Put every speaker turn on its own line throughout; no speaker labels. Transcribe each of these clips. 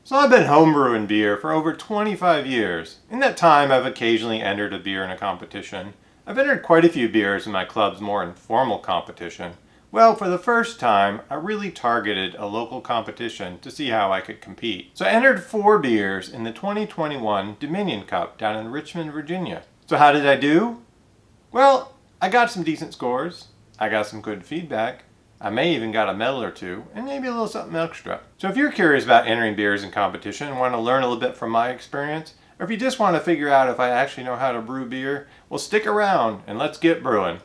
So I've been homebrewing beer for over 25 years. In that time, I've occasionally entered a beer in a competition. I've entered quite a few beers in my club's more informal competition. Well, for the first time, I really targeted a local competition to see how I could compete. So I entered 4 beers in the 2021 Dominion Cup down in Richmond, Virginia. So how did I do? Well, I got some decent scores. I got some good feedback. I may even got a medal or 2, and maybe a little something extra. So if you're curious about entering beers in competition and want to learn a little bit from my experience, or if you just want to figure out if I actually know how to brew beer, well, stick around and let's get brewing.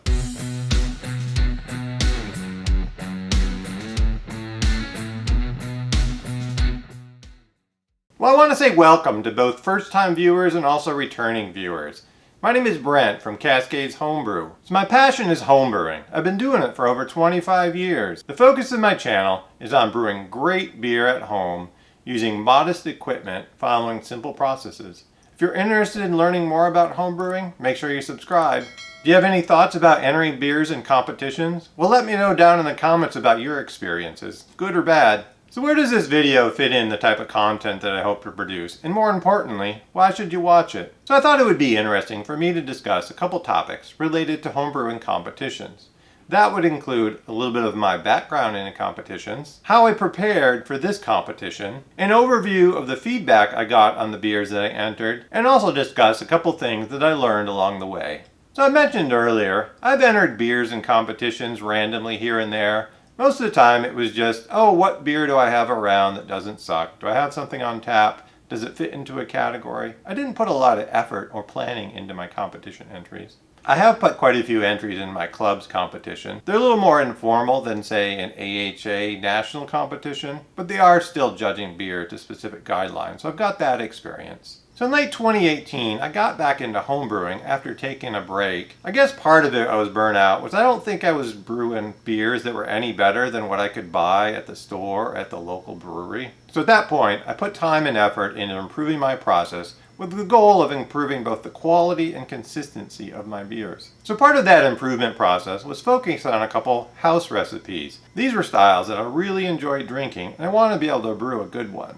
Well, I want to say welcome to both first-time viewers and also returning viewers. My name is Brent from Cascades Homebrew. So my passion is homebrewing. I've been doing it for over 25 years. The focus of my channel is on brewing great beer at home using modest equipment following simple processes. If you're interested in learning more about homebrewing, make sure you subscribe. Do you have any thoughts about entering beers in competitions? Well, let me know down in the comments about your experiences, good or bad. So where does this video fit in the type of content that I hope to produce? And more importantly, why should you watch it? So I thought it would be interesting for me to discuss a couple topics related to homebrewing competitions. That would include a little bit of my background in competitions, how I prepared for this competition, an overview of the feedback I got on the beers that I entered, and also discuss a couple things that I learned along the way. So I mentioned earlier, I've entered beers in competitions randomly here and there. Most of the time it was just, oh, what beer do I have around that doesn't suck? Do I have something on tap? Does it fit into a category? I didn't put a lot of effort or planning into my competition entries. I have put quite a few entries in my club's competition. They're a little more informal than, say, an AHA national competition, but they are still judging beer to specific guidelines, so I've got that experience. So in late 2018, I got back into homebrewing after taking a break. I guess part of it I was burnt out was I don't think I was brewing beers that were any better than what I could buy at the store or at the local brewery. So at that point, I put time and effort into improving my process with the goal of improving both the quality and consistency of my beers. So part of that improvement process was focused on a couple house recipes. These were styles that I really enjoyed drinking, and I wanted to be able to brew a good one.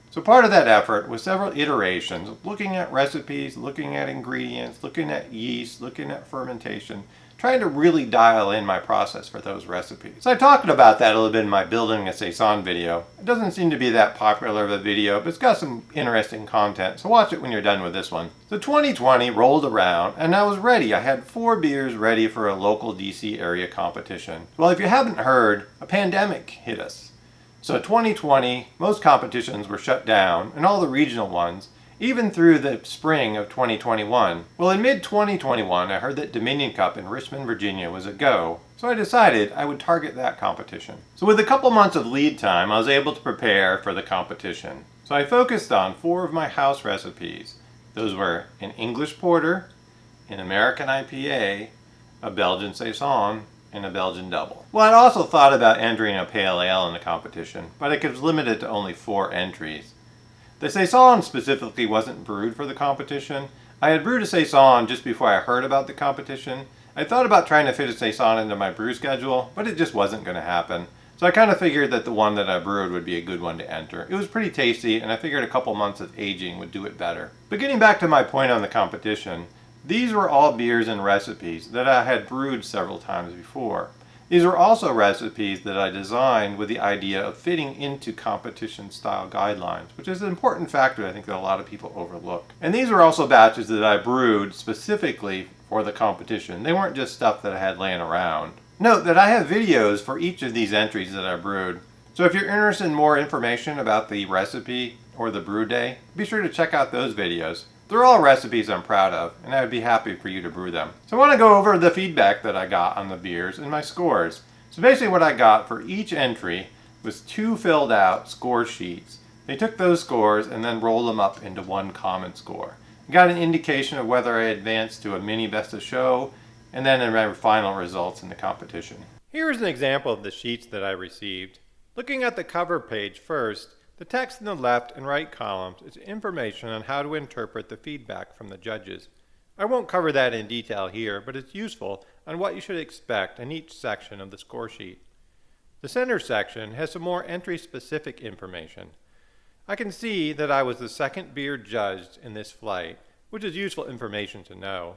So part of that effort was several iterations, looking at recipes, looking at ingredients, looking at yeast, looking at fermentation, trying to really dial in my process for those recipes. So I talked about that a little bit in my Building a Saison video. It doesn't seem to be that popular of a video, but it's got some interesting content, so watch it when you're done with this one. So 2020 rolled around, and I was ready. I had 4 beers ready for a local DC area competition. Well, if you haven't heard, a pandemic hit us. So 2020, most competitions were shut down, and all the regional ones, even through the spring of 2021. Well, in mid-2021, I heard that Dominion Cup in Richmond, Virginia was a go, so I decided I would target that competition. So with a couple months of lead time, I was able to prepare for the competition. So I focused on 4 of my house recipes. Those were an English Porter, an American IPA, a Belgian Saison, and a Belgian Dubbel. Well, I'd also thought about entering a pale ale in the competition, but I was limited to only 4 entries. The Saison specifically wasn't brewed for the competition. I had brewed a Saison just before I heard about the competition. I thought about trying to fit a Saison into my brew schedule, but it just wasn't going to happen. So I kind of figured that the one that I brewed would be a good one to enter. It was pretty tasty, and I figured a couple months of aging would do it better. But getting back to my point on the competition, these were all beers and recipes that I had brewed several times before. These were also recipes that I designed with the idea of fitting into competition style guidelines, which is an important factor I think that a lot of people overlook. And these were also batches that I brewed specifically for the competition. They weren't just stuff that I had laying around. Note that I have videos for each of these entries that I brewed. So if you're interested in more information about the recipe or the brew day, be sure to check out those videos. They're all recipes I'm proud of, and I would be happy for you to brew them. So I want to go over the feedback that I got on the beers and my scores. So basically what I got for each entry was 2 filled out score sheets. They took those scores and then rolled them up into one common score. I got an indication of whether I advanced to a mini best of show, and then in my final results in the competition. Here's an example of the sheets that I received. Looking at the cover page first, the text in the left and right columns is information on how to interpret the feedback from the judges. I won't cover that in detail here, but it's useful on what you should expect in each section of the score sheet. The center section has some more entry-specific information. I can see that I was the second beer judged in this flight, which is useful information to know.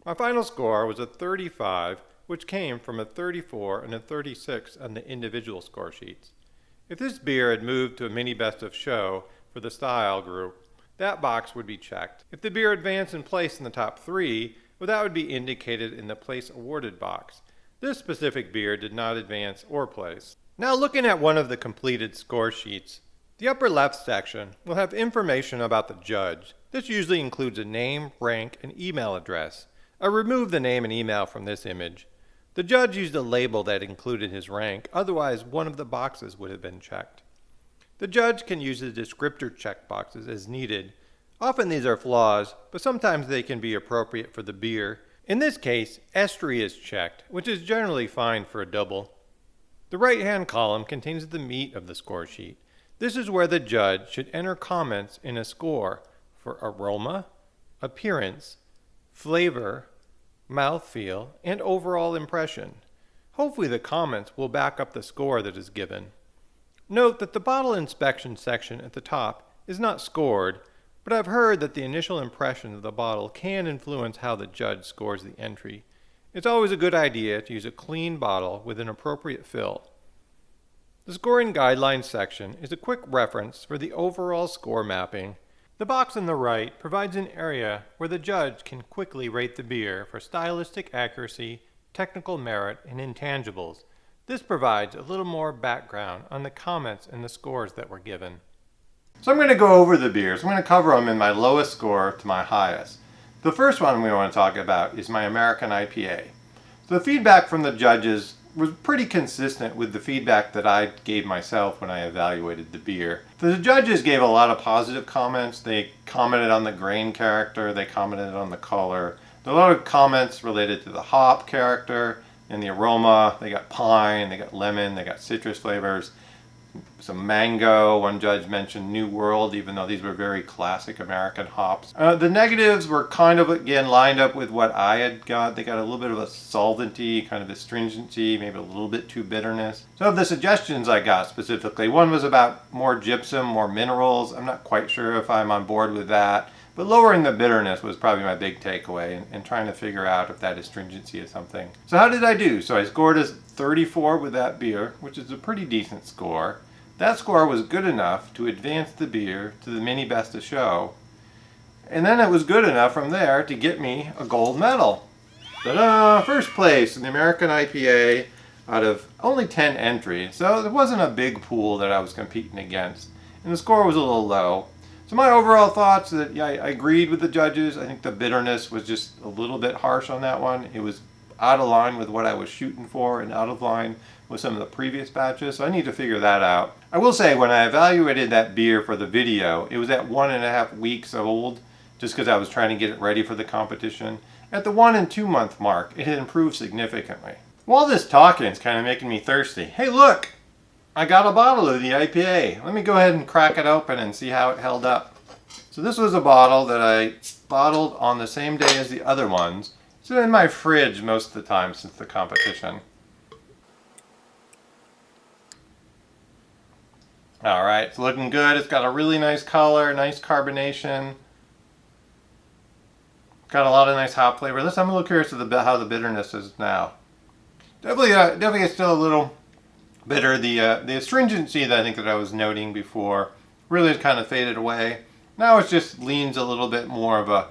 My final score was a 35, which came from a 34 and a 36 on the individual score sheets. If this beer had moved to a mini best of show for the style group, that box would be checked. If the beer advanced in place in the top 3, well, that would be indicated in the place awarded box. This specific beer did not advance or place. Now looking at one of the completed score sheets, the upper left section will have information about the judge. This usually includes a name, rank, and email address. I removed the name and email from this image. The judge used a label that included his rank, otherwise one of the boxes would have been checked. The judge can use the descriptor checkboxes as needed. Often these are flaws, but sometimes they can be appropriate for the beer. In this case, estery is checked, which is generally fine for a double. The right-hand column contains the meat of the score sheet. This is where the judge should enter comments in a score for aroma, appearance, flavor, mouthfeel, and overall impression. Hopefully the comments will back up the score that is given. Note that the bottle inspection section at the top is not scored, but I've heard that the initial impression of the bottle can influence how the judge scores the entry. It's always a good idea to use a clean bottle with an appropriate fill. The scoring guidelines section is a quick reference for the overall score mapping. The box on the right provides an area where the judge can quickly rate the beer for stylistic accuracy, technical merit, and intangibles. This provides a little more background on the comments and the scores that were given. So I'm going to go over the beers. I'm going to cover them in my lowest score to my highest. The first one we want to talk about is my American IPA. So the feedback from the judges was pretty consistent with the feedback that I gave myself when I evaluated the beer. The judges gave a lot of positive comments. They commented on the grain character, they commented on the color. There were a lot of comments related to the hop character and the aroma. They got pine, they got lemon, they got citrus flavors, some mango. One judge mentioned New World, even though these were very classic American hops. The negatives were kind of, again, lined up with what I had got. They got a little bit of a solvency, kind of astringency, maybe a little bit too bitterness. So of the suggestions I got specifically, one was about more gypsum, more minerals. I'm not quite sure if I'm on board with that. But lowering the bitterness was probably my big takeaway, and trying to figure out if that astringency is something. So how did I do? So I scored as 34 with that beer, which is a pretty decent score. That score was good enough to advance the beer to the mini best of show. And then it was good enough from there to get me a gold medal. Ta-da! First place in the American IPA out of only 10 entries. So it wasn't a big pool that I was competing against. And the score was a little low. So my overall thoughts that I agreed with the judges. I think the bitterness was just a little bit harsh on that one. It was out of line with what I was shooting for and out of line with some of the previous batches. So I need to figure that out. I will say when I evaluated that beer for the video, it was at 1.5 weeks old just because I was trying to get it ready for the competition. At the 1 and 2 month mark, it had improved significantly. While this talking is kind of making me thirsty. Hey look! I got a bottle of the IPA. Let me go ahead and crack it open and see how it held up. So this was a bottle that I bottled on the same day as the other ones. It's been in my fridge most of the time since the competition. Alright, it's looking good. It's got a really nice color, nice carbonation. Got a lot of nice hop flavor. I'm a little curious about how the bitterness is now. Definitely it's still a little bitter. The astringency that I think that I was noting before really kind of faded away. Now it just leans a little bit more of a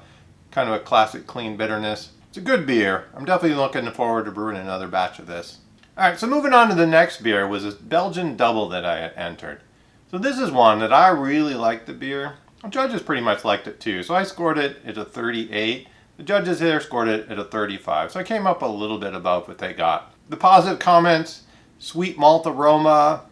kind of a classic clean bitterness. It's a good beer. I'm definitely looking forward to brewing another batch of this. Alright, so moving on to the next beer was this Belgian Dubbel that I had entered. So this is one that I really liked the beer. The judges pretty much liked it too. So I scored it at a 38. The judges here scored it at a 35. So I came up a little bit above what they got. The positive comments, sweet malt aroma,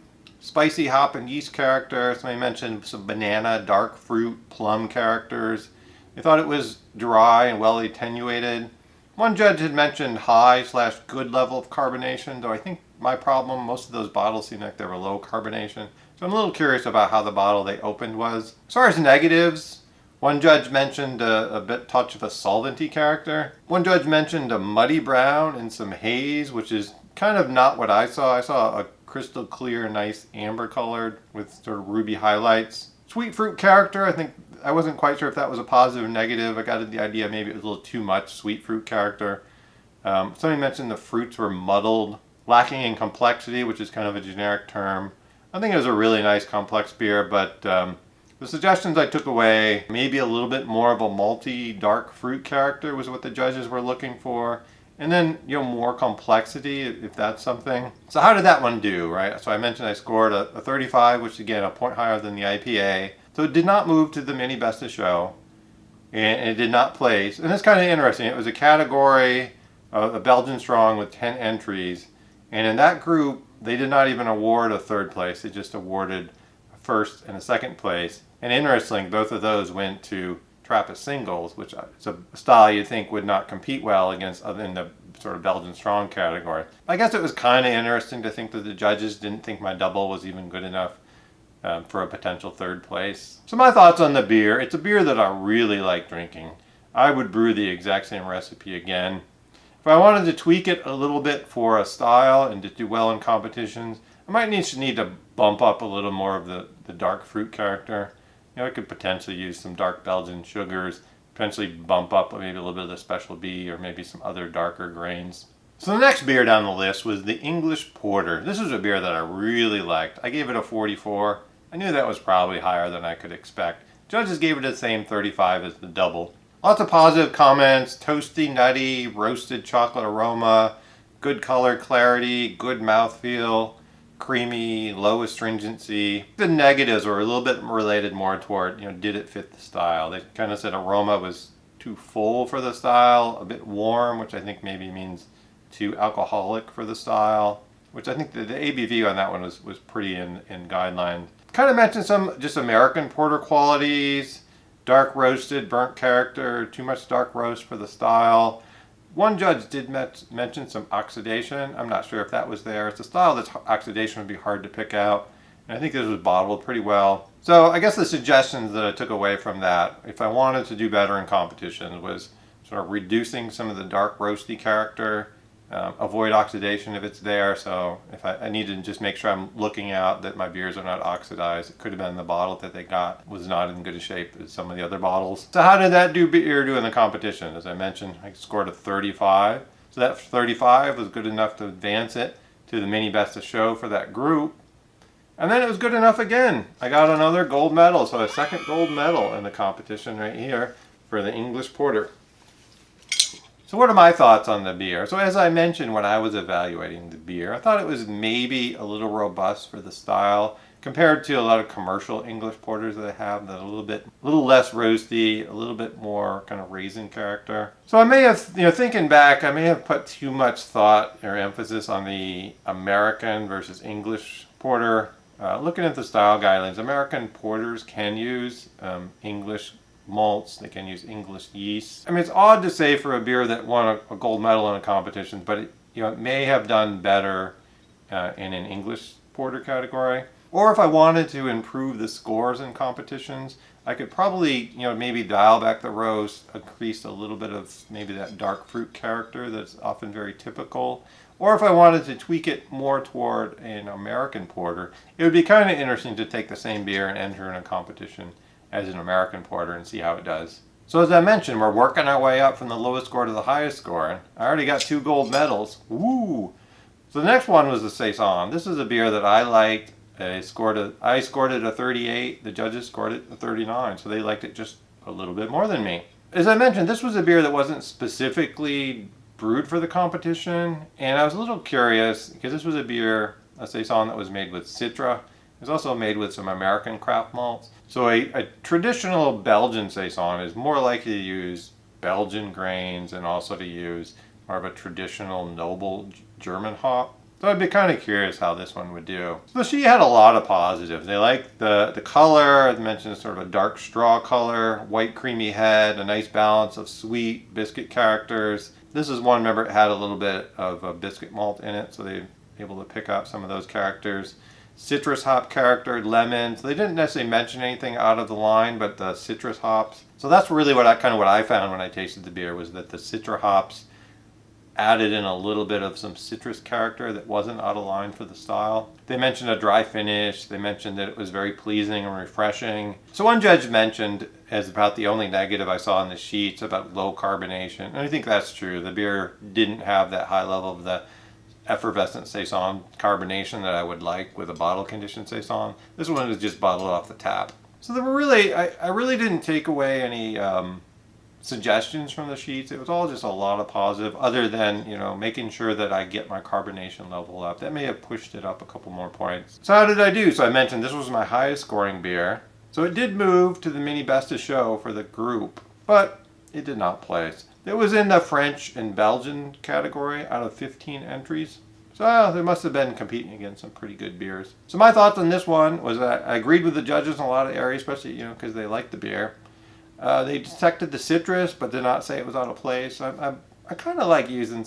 spicy hop and yeast character. Somebody mentioned some banana, dark fruit, plum characters. They thought it was dry and well attenuated. One judge had mentioned high/good level of carbonation, though I think my problem, most of those bottles seemed like they were low carbonation. So I'm a little curious about how the bottle they opened was. As far as negatives, one judge mentioned a touch of a solventy character. One judge mentioned a muddy brown and some haze, which is kind of not what I saw. I saw a crystal clear, nice amber colored with sort of ruby highlights. Sweet fruit character, I wasn't quite sure if that was a positive or negative. I got the idea maybe it was a little too much sweet fruit character. Somebody mentioned the fruits were muddled, lacking in complexity, which is kind of a generic term. I think it was a really nice complex beer, but the suggestions I took away, maybe a little bit more of a malty dark fruit character was what the judges were looking for. And then, more complexity, if that's something. So how did that one do, right? So I mentioned I scored a 35, which again, a point higher than the IPA. So it did not move to the mini best of show, and it did not place. And it's kind of interesting. It was a category, a Belgian strong with 10 entries. And in that group, they did not even award a third place. They just awarded a first and a second place. And interestingly, both of those went to Trappist singles, which is a style you'd think would not compete well against other than the sort of Belgian strong category. I guess it was kind of interesting to think that the judges didn't think my Dubbel was even good enough for a potential third place. So my thoughts on the beer: it's a beer that I really like drinking. I would brew the exact same recipe again. If I wanted to tweak it a little bit for a style and to do well in competitions, I might need to bump up a little more of the dark fruit character. I could potentially use some dark Belgian sugars, potentially bump up maybe a little bit of the Special B or maybe some other darker grains. So the next beer down the list was the English Porter. This was a beer that I really liked. I gave it a 44. I knew that was probably higher than I could expect. Judges gave it the same 35 as the Dubbel. Lots of positive comments: toasty, nutty, roasted chocolate aroma, good color clarity, good mouthfeel, creamy, low astringency. The negatives were a little bit related more toward, did it fit the style? They kind of said aroma was too full for the style, a bit warm, which I think maybe means too alcoholic for the style, which I think the ABV on that one was pretty in guideline. Kind of mentioned some just American porter qualities: dark roasted, burnt character, too much dark roast for the style. One judge did mention some oxidation. I'm not sure if that was there. It's a style that's oxidation would be hard to pick out. And I think this was bottled pretty well. So I guess the suggestions that I took away from that, if I wanted to do better in competition, was sort of reducing some of the dark roasty character, avoid oxidation if it's there. So if I need to just make sure I'm looking out that my beers are not oxidized. It could have been the bottle that they got was not in good a shape as some of the other bottles. So how did that beer do in the competition? As I mentioned, I scored a 35. So that 35 was good enough to advance it to the mini best of show for that group. And then it was good enough again. I got another gold medal, so a second gold medal in the competition right here for the English Porter. So what are my thoughts on the beer? So as I mentioned when I was evaluating the beer, I thought it was maybe a little robust for the style compared to a lot of commercial English porters that I have that are a little less roasty, a little bit more kind of raisin character. So I may have, thinking back, I may have put too much thought or emphasis on the American versus English porter. Looking at the style guidelines, American porters can use English malts, they can use English yeast. I mean, it's odd to say for a beer that won a gold medal in a competition, but it may have done better in an English porter category. Or if I wanted to improve the scores in competitions, I could probably, maybe dial back the roast, increase a little bit of maybe that dark fruit character that's often very typical. Or if I wanted to tweak it more toward an American porter, it would be kind of interesting to take the same beer and enter in a competition as an American porter and see how it does. So as I mentioned, we're working our way up from the lowest score to the highest score. I already got 2 gold medals. Woo! So the next one was the Saison. This is a beer that I liked. I scored it a 38. The judges scored it a 39, so they liked it just a little bit more than me. As I mentioned, this was a beer that wasn't specifically brewed for the competition, and I was a little curious because this was a Saison that was made with Citra. It was also made with some American craft malts. So a traditional Belgian Saison is more likely to use Belgian grains and also to use more of a traditional noble German hop. So I'd be kind of curious how this one would do. So she had a lot of positives. They liked the color. I mentioned sort of a dark straw color, white creamy head, a nice balance of sweet biscuit characters. This is one, remember, it had a little bit of a biscuit malt in it, so they were able to pick up some of those characters. Citrus hop character, lemons. They didn't necessarily mention anything out of the line, but the citrus hops. So that's really what I found when I tasted the beer, was that the citrus hops added in a little bit of some citrus character that wasn't out of line for the style. They mentioned a dry finish. They mentioned that it was very pleasing and refreshing. So one judge mentioned as about the only negative I saw in the sheets about low carbonation. And I think that's true. The beer didn't have that high level of the effervescent Saison carbonation that I would like with a bottle conditioned Saison. This one is just bottled off the tap. So there were really, I really didn't take away any suggestions from the sheets. It was all just a lot of positive, other than, you know, making sure that I get my carbonation level up. That may have pushed it up a couple more points. So how did I do? So I mentioned this was my highest scoring beer. So it did move to the mini best of show for the group, but it did not place. It was in the French and Belgian category out of 15 entries. So they must have been competing against some pretty good beers. So my thoughts on this one was that I agreed with the judges in a lot of areas, especially, you know, because they liked the beer. They detected the citrus, but did not say it was out of place. I kind of like using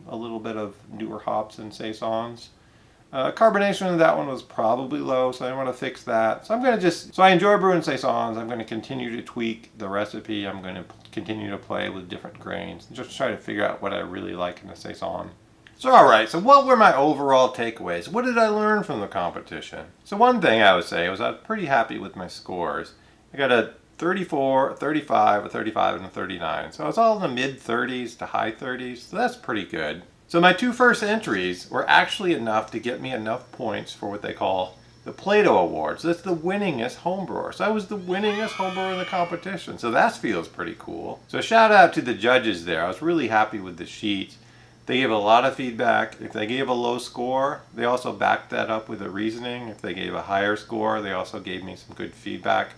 a little bit of newer hops and Saisons. Carbonation of that one was probably low, so I want to fix that. So I enjoy brewing Saisons. I'm going to continue to tweak the recipe. I'm going to continue to play with different grains and just try to figure out what I really like in a Saison. So alright, so what were my overall takeaways? What did I learn from the competition? So one thing I would say was I was pretty happy with my scores. I got a 34, a 35, a 35, and a 39. So it's all in the mid-30s to high 30s, so that's pretty good. So my two first entries were actually enough to get me enough points for what they call the Plato Awards. That's the winningest homebrewer. So I was the winningest homebrewer in the competition. So that feels pretty cool. So shout out to the judges there. I was really happy with the sheets. They gave a lot of feedback. If they gave a low score, they also backed that up with a reasoning. If they gave a higher score, they also gave me some good feedback.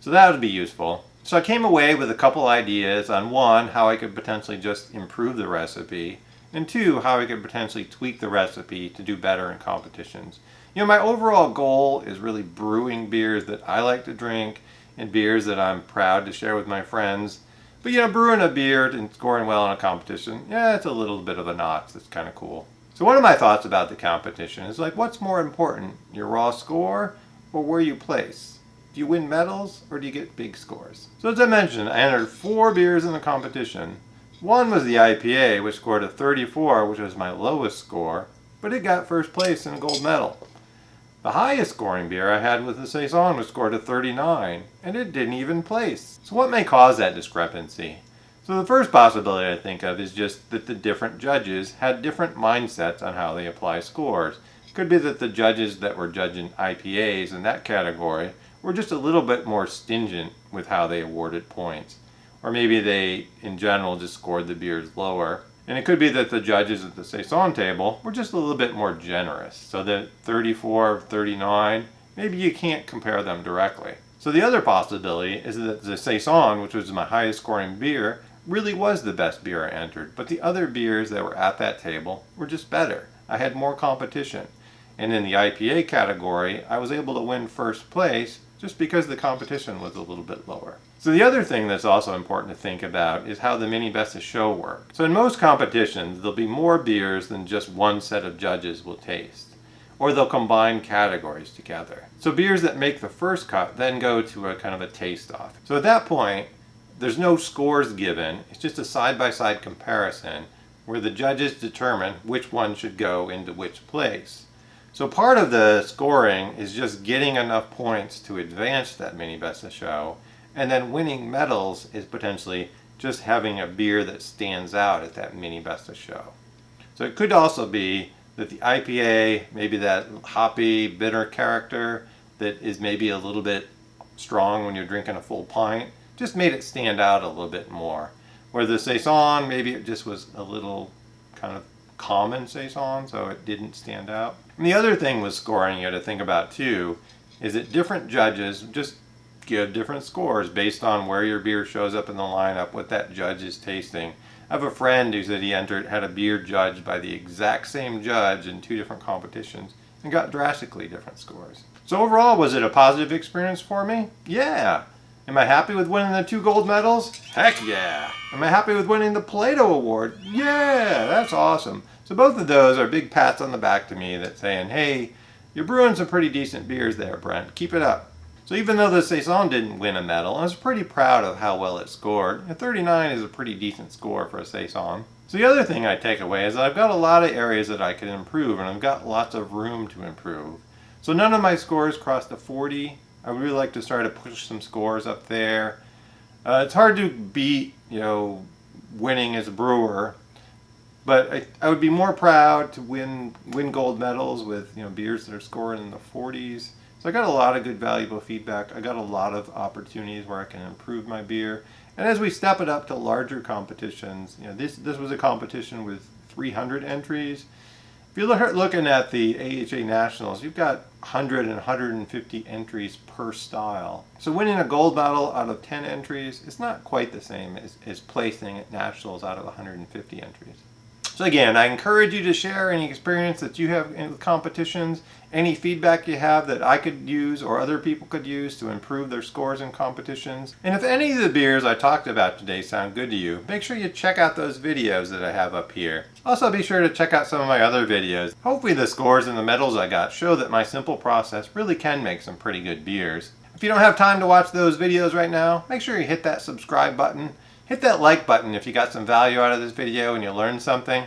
So that would be useful. So I came away with a couple ideas on one, how I could potentially just improve the recipe, and two, how I could potentially tweak the recipe to do better in competitions. You know, my overall goal is really brewing beers that I like to drink and beers that I'm proud to share with my friends. But you know, brewing a beer and scoring well in a competition, yeah, it's a little bit of a notch. That's kind of cool. So one of my thoughts about the competition is like, what's more important, your raw score or where you place? Do you win medals or do you get big scores? So as I mentioned, I entered 4 beers in the competition. One was the IPA, which scored a 34, which was my lowest score, but it got first place in a gold medal. The highest scoring beer I had with the Saison was scored a 39, and it didn't even place. So what may cause that discrepancy? So the first possibility I think of is just that the different judges had different mindsets on how they apply scores. It could be that the judges that were judging IPAs in that category were just a little bit more stingent with how they awarded points. Or maybe they, in general, just scored the beers lower. And it could be that the judges at the Saison table were just a little bit more generous. So that 34, 39, maybe you can't compare them directly. So the other possibility is that the Saison, which was my highest scoring beer, really was the best beer I entered. But the other beers that were at that table were just better. I had more competition. And in the IPA category, I was able to win first place just because the competition was a little bit lower. So the other thing that's also important to think about is how the mini best of show works. So in most competitions, there'll be more beers than just one set of judges will taste. Or they'll combine categories together. So beers that make the first cut then go to a kind of a taste-off. So at that point, there's no scores given. It's just a side-by-side comparison where the judges determine which one should go into which place. So part of the scoring is just getting enough points to advance that mini best of show, and then winning medals is potentially just having a beer that stands out at that mini best of show. So it could also be that the IPA, maybe that hoppy, bitter character that is maybe a little bit strong when you're drinking a full pint, just made it stand out a little bit more. Where the Saison, maybe it just was a little kind of common Saison, so it didn't stand out. And the other thing with scoring you got to think about too is that different judges just give different scores based on where your beer shows up in the lineup, what that judge is tasting. I have a friend who said he had a beer judged by the exact same judge in 2 different competitions and got drastically different scores. So overall, was it a positive experience for me? Yeah. Am I happy with winning the 2 gold medals? Heck yeah. Am I happy with winning the Plato Award? Yeah, that's awesome. So both of those are big pats on the back to me that's saying, hey, you're brewing some pretty decent beers there, Brent. Keep it up. So even though the Saison didn't win a medal, I was pretty proud of how well it scored. And 39 is a pretty decent score for a Saison. So the other thing I take away is that I've got a lot of areas that I can improve, and I've got lots of room to improve. So none of my scores crossed the 40. I would really like to start to push some scores up there. It's hard to beat, winning as a brewer, but I would be more proud to win gold medals with beers that are scoring in the 40s. So I got a lot of good valuable feedback. I got a lot of opportunities where I can improve my beer. And as we step it up to larger competitions, this was a competition with 300 entries. If you're looking at the AHA Nationals, you've got 100 and 150 entries per style. So winning a gold medal out of 10 entries is not quite the same as placing at Nationals out of 150 entries. So again, I encourage you to share any experience that you have in competitions, any feedback you have that I could use or other people could use to improve their scores in competitions. And if any of the beers I talked about today sound good to you, make sure you check out those videos that I have up here. Also be sure to check out some of my other videos. Hopefully the scores and the medals I got show that my simple process really can make some pretty good beers. If you don't have time to watch those videos right now, make sure you hit that subscribe button. Hit that like button if you got some value out of this video and you learned something.